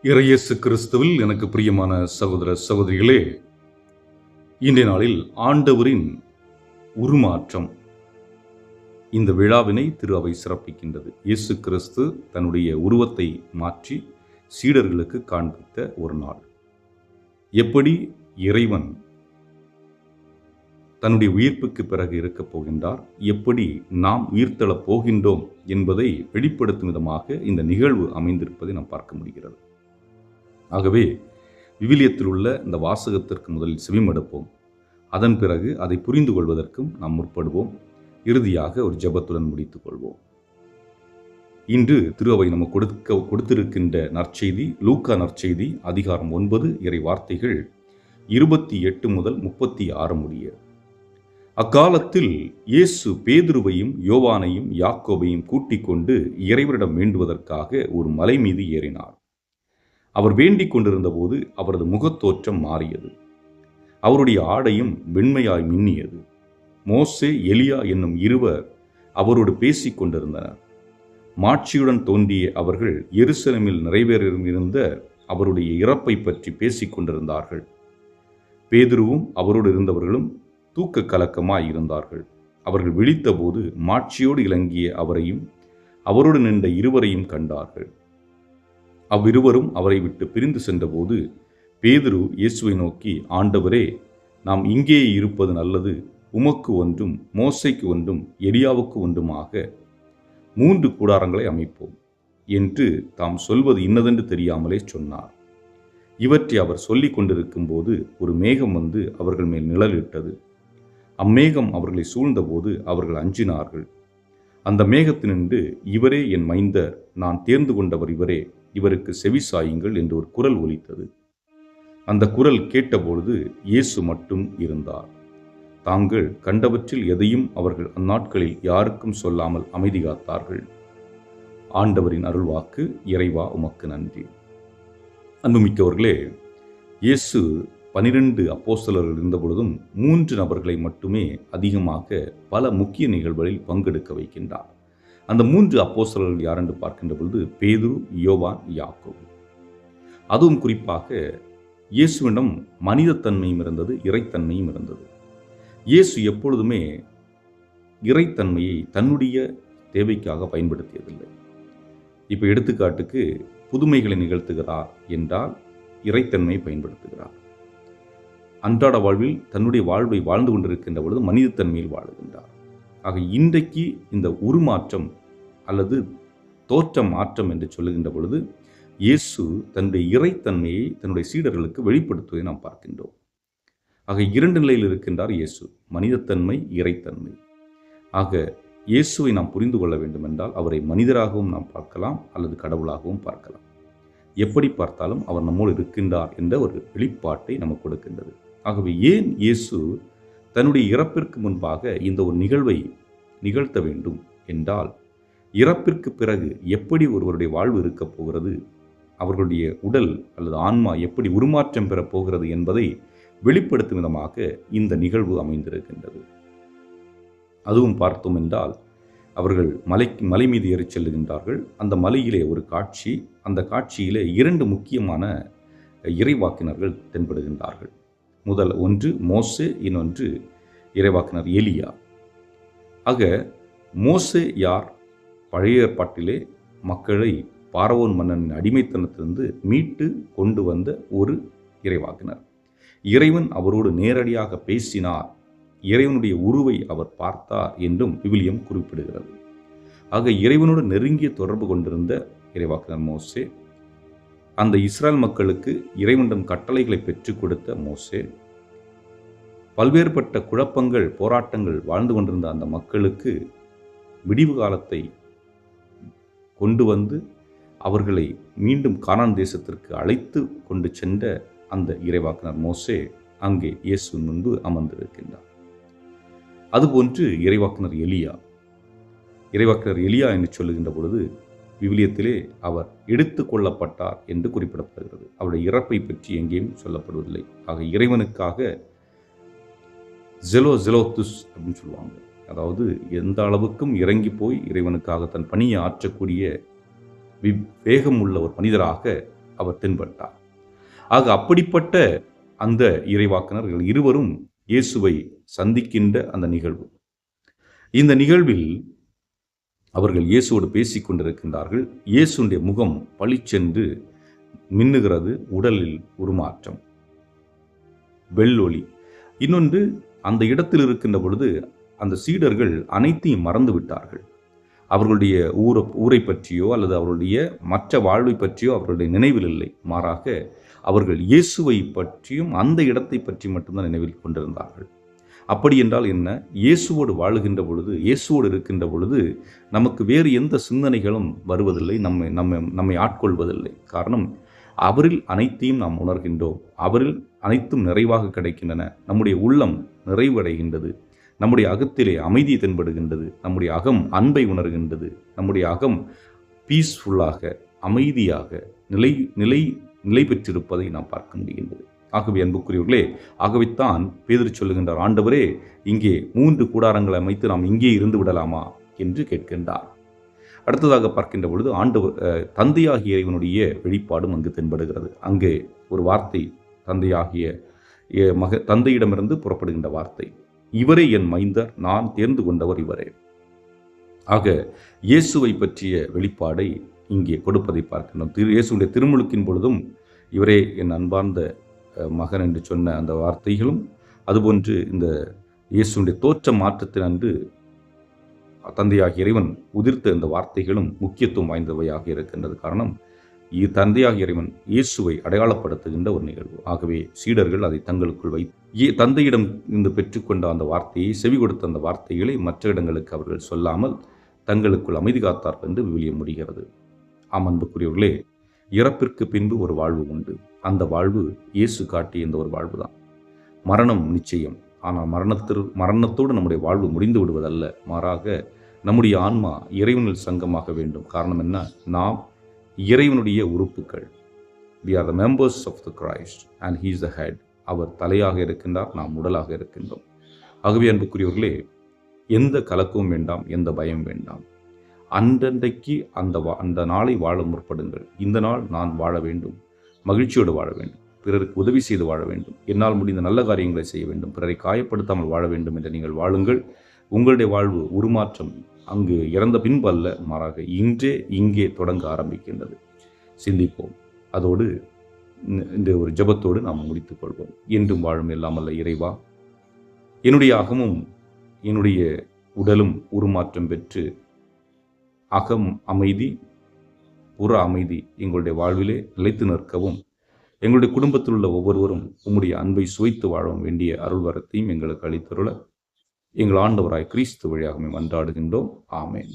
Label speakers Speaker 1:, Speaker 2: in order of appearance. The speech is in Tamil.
Speaker 1: இறையேசு கிறிஸ்துவில் எனக்கு பிரியமான சகோதர சகோதரிகளே, இன்றைய நாளில் ஆண்டவரின் உருமாற்றம் இந்த விழாவினை திரு அவை சிறப்பிக்கின்றது. இயேசு கிறிஸ்து தன்னுடைய உருவத்தை மாற்றி சீடர்களுக்கு காண்பித்த ஒரு நாள். எப்படி இறைவன் தன்னுடைய உயிர்ப்புக்கு பிறகு இருக்கப் போகின்றார், எப்படி நாம் உயிர்த்தெழப் போகின்றோம் என்பதை வெளிப்படுத்தும் விதமாக இந்த நிகழ்வு அமைந்திருப்பதை நாம் பார்க்க முடிகிறது. ஆகவே விவிலியத்தில் உள்ள இந்த வாசகத்திற்கு முதலில் செவிமடுப்போம். அதன் பிறகு அதை புரிந்து கொள்வதற்கும் நாம் முற்படுவோம். இறுதியாக ஒரு ஜெபத்துடன் முடித்துக் கொள்வோம். இன்று திரு அவை நமக்கு கொடுத்திருக்கின்ற நற்செய்தி லூக்கா நற்செய்தி அதிகாரம் 9 இறை வார்த்தைகள் 28 முதல் 36 முடிய. அக்காலத்தில் இயேசு பேதுருவையும் யோவானையும் யாக்கோபையும் கூட்டிக் கொண்டு இறைவனிடம் வேண்டுவதற்காக ஒரு மலை மீது ஏறினார். அவர் வேண்டிக் கொண்டிருந்த போது அவரது முகத்தோற்றம் மாறியது. அவருடைய ஆடையும் வெண்மையாய் மின்னியது. மோசே எலியா என்னும் இருவர் அவரோடு பேசிக் கொண்டிருந்தனர். மாட்சியுடன் தோன்றிய அவர்கள் எருசலேமில் நிறைவேறியிருந்த அவருடைய இறப்பை பற்றி பேசிக் கொண்டிருந்தார்கள். பேதுருவும் அவரோடு இருந்தவர்களும் தூக்க கலக்கமாய் இருந்தார்கள். அவர்கள் விழித்தபோது மாட்சியோடு இலங்கிய அவரையும் அவரோடு நின்ற இருவரையும் கண்டார்கள். அவ்விருவரும் அவரை விட்டு பிரிந்து சென்றபோது பேதுரு இயேசுவை நோக்கி, ஆண்டவரே, நாம் இங்கேயே இருப்பது நல்லது. உமக்கு ஒன்றும் மோசேக்கு ஒன்றும் எலியாவுக்கு ஒன்றுமாக 3 கூடாரங்களை அமைப்போம் என்று தாம் சொல்வது இன்னதென்று தெரியாமலே சொன்னார். இவற்றை அவர் சொல்லிக் கொண்டிருக்கும் போது ஒரு மேகம் வந்து அவர்கள் மேல் நிழலிட்டது. அம்மேகம் அவர்களை சூழ்ந்தபோது அவர்கள் அஞ்சினார்கள். அந்த மேகத்தினின்று, இவரே என் மைந்தர், நான் தேர்ந்து கொண்டவர் இவரே, இவருக்கு செவி சாயுங்கள் என்று ஒரு குரல் ஒலித்தது. அந்த குரல் கேட்டபொழுது இயேசு மட்டும் இருந்தார். தாங்கள் கண்டவற்றில் எதையும் அவர்கள் அந்நாட்களில் யாருக்கும் சொல்லாமல் அமைதி காத்தார்கள். ஆண்டவரின் அருள்வாக்கு. இறைவா உமக்கு நன்றி. அன்புமிக்கவர்களே, இயேசு 12 அப்போஸ்தலர்கள் இருந்த பொழுதும் 3 நபர்களை மட்டுமே அதிகமாக பல முக்கிய நிகழ்வுகளில் பங்கெடுக்க வைக்கின்றார். அந்த 3 அப்போஸ்தலர்கள் யார் என்று பார்க்கின்ற பொழுது பேதுரு, யோவான், யாக்கோபு. அதுவும் குறிப்பாக இயேசுவிடம் மனிதத்தன்மையும் இருந்தது, இறைத்தன்மையும் இருந்தது. இயேசு எப்பொழுதுமே இறைத்தன்மையை தன்னுடைய தேவைக்காக பயன்படுத்தியதில்லை. இப்போ எடுத்துக்காட்டுக்கு புதுமைகளை நிகழ்த்துகிறார் என்றால் இறைத்தன்மையை பயன்படுத்துகிறார். அன்றாட வாழ்வில் தன்னுடைய வாழ்வை வாழ்ந்து கொண்டிருக்கின்ற பொழுது மனிதத்தன்மையில் வாழுகின்றார். ஆக இன்றைக்கு இந்த உருமாற்றம் அல்லது தோற்ற மாற்றம் என்று சொல்லுகின்ற பொழுது இயேசு தன்னுடைய இறைத்தன்மையை தன்னுடைய சீடர்களுக்கு வெளிப்படுத்துவதை நாம் பார்க்கின்றோம். ஆக 2 நிலையில் இருக்கின்றார் இயேசு, மனிதத்தன்மை, இறைத்தன்மை. ஆக இயேசுவை நாம் புரிந்து கொள்ள வேண்டும் என்றால் அவரை மனிதராகவும் நாம் பார்க்கலாம் அல்லது கடவுளாகவும் பார்க்கலாம். எப்படி பார்த்தாலும் அவர் நம்மோடு இருக்கின்றார் என்ற ஒரு வெளிப்பாட்டை நமக்கு கொடுக்கின்றது. ஆகவே ஏன் இயேசு தன்னுடைய இறப்பிற்கு முன்பாக இந்த ஒரு நிகழ்வை நிகழ்த்த வேண்டும் என்றால், இறப்பிற்கு பிறகு எப்படி ஒருவருடைய வாழ்வு இருக்கப் போகிறது, அவர்களுடைய உடல் அல்லது ஆன்மா எப்படி உருமாற்றம் பெறப் போகிறது என்பதை வெளிப்படுத்தும் விதமாக இந்த நிகழ்வு அமைந்திருக்கின்றது. அதுவும் பார்த்தோம் என்றால் அவர்கள் மலை மீது ஏறிச் செல்லுகின்றார்கள். அந்த மலையிலே ஒரு காட்சி, அந்த காட்சியிலே 2 முக்கியமான இறைவாக்கினர்கள் தென்படுகின்றார்கள். முதல் ஒன்று மோசே, இன்னொன்று இறைவாக்கினர் எலியா. ஆக மோசே யார்? பழைய ஏற்பாட்டிலே மக்களை பார்வோன் மன்னனின் அடிமைத்தனத்திலிருந்து மீட்டு கொண்டு வந்த ஒரு இறைவாக்கினர். இறைவன் அவரோடு நேரடியாக பேசினார், இறைவனுடைய உருவை அவர் பார்த்தார் என்றும் விவிலியம் குறிப்பிடுகிறது. ஆக இறைவனோடு நெருங்கிய தொடர்பு கொண்டிருந்த இறைவாக்கினர் மோசே, அந்த இஸ்ரேல் மக்களுக்கு இறைவனிடம் கட்டளைகளை பெற்றுக் கொடுத்த மோசே, பல்வேறுபட்ட குழப்பங்கள், போராட்டங்கள் வாழ்ந்து கொண்டிருந்த அந்த மக்களுக்கு விடிவு காலத்தை கொண்டு வந்து அவர்களை மீண்டும் கானான் தேசத்திற்கு அழைத்து கொண்டு சென்ற அந்த இறைவாக்கினர் மோசே அங்கே இயேசு முன்பு அமர்ந்திருக்கின்றார். அதுபோன்று இறைவாக்கினர் எலியா. இறைவாக்கினர் எலியா என்று சொல்லுகின்ற பொழுது விவிலியத்திலே அவர் எடுத்து கொள்ளப்பட்டார் என்று குறிப்பிடப்படுகிறது. அவருடைய இறப்பை பற்றி எங்கேயும் சொல்லப்படுவதில்லை. ஆக இறைவனுக்காக ஜெலோத்துஸ் அப்படின்னு சொல்லுவாங்க. அதாவது எந்த அளவுக்கும் இறங்கி போய் இறைவனுக்காக தன் பணியை ஆற்றக்கூடிய வேகம் உள்ள ஒரு மனிதராக அவர் தென்பட்டார். ஆக அப்படிப்பட்ட அந்த இறைவாக்கினர்கள் இருவரும் இயேசுவை சந்திக்கின்ற அந்த நிகழ்வு. இந்த நிகழ்வில் அவர்கள் இயேசுவோடு பேசிக் கொண்டிருக்கின்றார்கள். இயேசுடைய முகம் பளிச்சென்று மின்னுகிறது. உடலில் உருமாற்றம், வெள்ளொளி. இன்னொன்று, அந்த இடத்தில் இருக்கின்ற பொழுது அந்த சீடர்கள் அனைத்தையும் மறந்து விட்டார்கள். அவர்களுடைய ஊரை பற்றியோ அல்லது அவர்களுடைய மற்ற வாழ்வை பற்றியோ அவர்களுடைய நினைவில் இல்லை. மாறாக அவர்கள் இயேசுவை பற்றியும் அந்த இடத்தை பற்றி மட்டும்தான் நினைவில் கொண்டிருந்தார்கள். அப்படி என்றால் என்ன? இயேசுவோடு வாழுகின்ற பொழுது, இயேசுவோடு இருக்கின்ற பொழுது நமக்கு வேறு எந்த சிந்தனைகளும் வருவதில்லை, நம்மை ஆட்கொள்வதில்லை. காரணம், அவரில் அனைத்தையும் நாம் உணர்கின்றோம். அவரில் அனைத்தும் நிறைவாக கிடைக்கின்றன. நம்முடைய உள்ளம் நிறைவடைகின்றது. நம்முடைய அகத்திலே அமைதி தென்படுகின்றது. நம்முடைய அகம் அன்பை உணர்கின்றது. நம்முடைய அகம் பீஸ்ஃபுல்லாக, அமைதியாக நிலை பெற்றிருப்பதை நாம் பார்க்க முடிகின்றது. ஆகவே அன்புக்குரியவர்களே, ஆகவேத்தான் பேதுரு சொல்லுகின்றார், ஆண்டவரே, இங்கே 3 கூடாரங்களை அமைத்து நாம் இங்கே இருந்து விடலாமா என்று கேட்கின்றார். அடுத்ததாக பார்க்கின்ற பொழுது தந்தையாகிய இறைவனுடைய வெளிப்பாடும் அங்கு தென்படுகிறது. அங்கே ஒரு வார்த்தை, தந்தையிடமிருந்து புறப்படுகின்ற வார்த்தை, இவரே என் மைந்தர், நான் தேர்ந்து கொண்டவர் இவரே. ஆக இயேசுவை பற்றிய வெளிப்பாடை இங்கே கொடுப்பதை பார்க்கின்றோம். இயேசுடைய திருமுழுக்கின் பொழுதும் இவரே என் அன்பார்ந்த மகன் என்று சொன்ன அந்த வார்த்தைகளும், அதுபோன்று இந்த இயேசுடைய தோற்ற மாற்றத்தின் அன்று தந்தையாகிய இறைவன் உதிர்த்த இந்த வார்த்தைகளும் முக்கியத்துவம் வாய்ந்தவையாக இருக்கின்றது. காரணம், தந்தையாகிய இறைவன் இயேசுவை அடையாளப்படுத்துகின்ற ஒரு நிகழ்வு. ஆகவே சீடர்கள் அதை தங்களுக்குள் தந்தையிடம் இருந்து பெற்றுக்கொண்ட அந்த வார்த்தையை, செவி கொடுத்த அந்த வார்த்தைகளை மற்ற இடங்களுக்கு அவர்கள் சொல்லாமல் தங்களுக்குள் அமைதி காத்தார்கள் என்று விவிலியம் முடிகிறது. ஆம் அன்புக்குரியவர்களே, இறப்பிற்கு பின்பு ஒரு வாழ்வு உண்டு. அந்த வாழ்வு இயேசு காட்டிய இந்த ஒரு வாழ்வு தான். மரணம் நிச்சயம். ஆனால் மரணத்தோடு நம்முடைய வாழ்வு முடிந்து விடுவதல்ல. மாறாக நம்முடைய ஆன்மா இறைவனில் சங்கமாக வேண்டும். காரணம் என்ன? நாம் இறைவனுடைய உறுப்புகள். We are the members of the Christ and he is the head. அவர் தலையாக இருக்கின்றார், நாம் உடலாக இருக்கின்றோம். ஆகவே அன்புக்குரியவர்களே, எந்த கலக்கமும் வேண்டாம், எந்த பயம் வேண்டாம். அன்றன்றைக்கு அந்த நாளை வாழ முற்படுங்கள். இந்த நாள் நான் வாழ வேண்டும், மகிழ்ச்சியோடு வாழ வேண்டும், பிறருக்கு உதவி செய்து வாழ வேண்டும், என்னால் முடிந்த நல்ல காரியங்களை செய்ய வேண்டும், பிறரை காயப்படுத்தாமல் வாழ வேண்டும் என்று நீங்கள் வாழுங்கள். உங்களுடைய வாழ்வு உருமாற்றம் அங்கு இறந்த பின்பு அல்ல, மாறாக இங்கே தொடங்க ஆரம்பிக்கின்றது. சிந்திப்போம். அதோடு இந்த ஒரு ஜெபத்தோடு நாம் முடித்துக் கொள்வோம். என்றும் வாழும் எல்லாம் அல்ல இறைவா, என்னுடைய அகமும் என்னுடைய உடலும் உருமாற்றம் பெற்று அகம் அமைதி, புற அமைதி எங்களுடைய வாழ்விலே நிலைத்து நிற்கவும், எங்களுடைய குடும்பத்தில் உள்ள ஒவ்வொருவரும் உம்முடைய அன்பை சுவைத்து வாழவும் வேண்டிய அருள்வரத்தையும் எங்களுக்கு அளித்தருள எங்கள் ஆண்டவராய் கிறிஸ்து வழியாக மன்றாடுகின்றோம். ஆமென்.